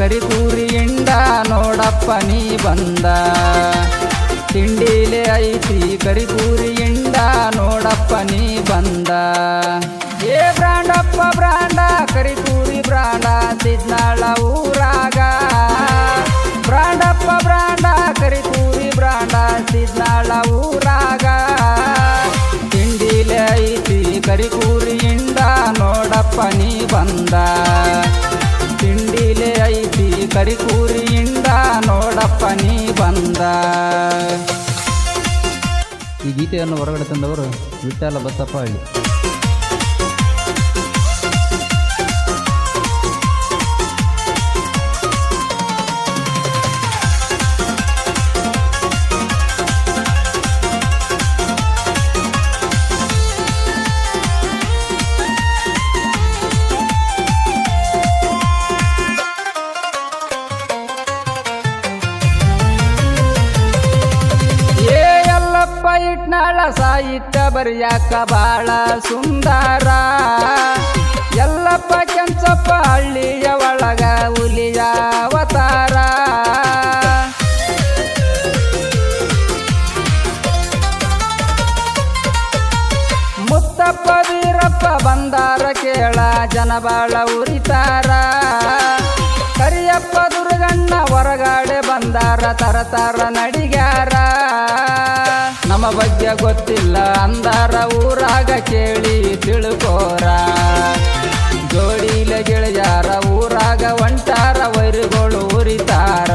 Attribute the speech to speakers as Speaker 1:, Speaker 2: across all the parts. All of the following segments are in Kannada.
Speaker 1: ಕರಿಕೂರಿಯಿಂದ ನೋಡಪ್ಪ ನೀ ಬಂದ. ತಿಂಡಿಲೆ ಐತಿ ಕರಿಕೂರಿಯಿಂದ ನೋಡಪ್ಪ ನೀ ಬಂದ. ಏ ಬ್ರಾಂಡಪ್ಪ ಬ್ರಾಂಡ ಕರಿಕೂರಿ ಬ್ರಾಂಡ ಸಿದ್ನಾಳ ಊರಾಗ. ಬ್ರಾಂಡಪ್ಪ ಬ್ರಾಂಡ ಕರಿಕೂರಿ ಬ್ರಾಂಡ ಸಿದ್ನಾಳ ಊರಾಗ. ತಿಂಡಿಲೆ ಐತಿ ಕರಿಕೂರಿಯಿಂದ ನೋಡಪ್ಪ ನೀ ಬಂದ. ತಿಂಡಿಲೆ ಐತಿ ಕರಿಕೂರಿಯಿಂದ ನೋಡಪ್ಪ ನೀ ಬಂದ. ಈ ಗೀತೆಯನ್ನು ಹೊರಗಡೆ ತಂದವರು ವಿಠ್ಠಲ ಬಸಪ್ಪ ಹಳ್ಳಿ. ಇಟ್ನಾಳ ಸಾಹಿತ್ಯ ಬರೆಯಾಕ ಬಾಳ ಸುಂದರ. ಎಲ್ಲಪ್ಪ ಕೆಂಚಪ್ಪ ಹಳ್ಳಿಯ ಒಳಗ ಹುಲಿಯ ಅವತಾರ. ಮುತ್ತಪ್ಪ ವೀರಪ್ಪ ಬಂದಾರ ಕೇಳ ಜನ ಬಾಳ ಉರಿತಾರ. ಕರಿಯಪ್ಪ ದುರ್ಗಣ್ಣ ಹೊರಗಾಡೆ ಬಂದಾರ ತರತಾರ ನಡಿಗ್ಯಾರ. ನಮ್ಮ ಬಗ್ಗೆ ಗೊತ್ತಿಲ್ಲ ಅಂದಾರ ಊರಾಗ ಕೇಳಿ ತಿಳ್ಕೋರ. ಜೋಡಿಲೆ ಗೆಳೆಯಾರ ಊರಾಗ ಒಂಟಾರ ವೈರುಗಳು ಉರಿತಾರ.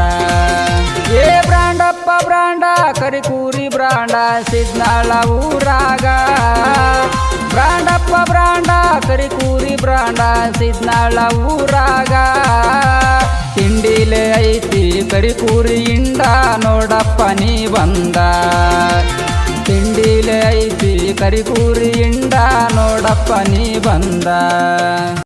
Speaker 1: ಏ ಬ್ರಾಂಡಪ್ಪ ಬ್ರಾಂಡ ಕರಿಕೂರಿ ಬ್ರಾಂಡ ಸಿದ್ನಾಳ ಊರಾಗ. ಬ್ರಾಂಡಪ್ಪ ಬ್ರಾಂಡ ಕರಿಕೂರಿ ಬ್ರಾಂಡ ಸಿದ್ನಾಳ ಊರಾಗ. ತಿಂಡಿಲೆ ಐತಿ ಕರಿಕೂರಿಯಿಂದ ನೋಡಪ್ಪ ನೀ ಬಂದ. ತಿಂಡಿಲೆ ಐತಿ ಕರಿಕೂರಿಯಿಂದ ನೋಡಪ್ಪ ನೀ ಬಂದ.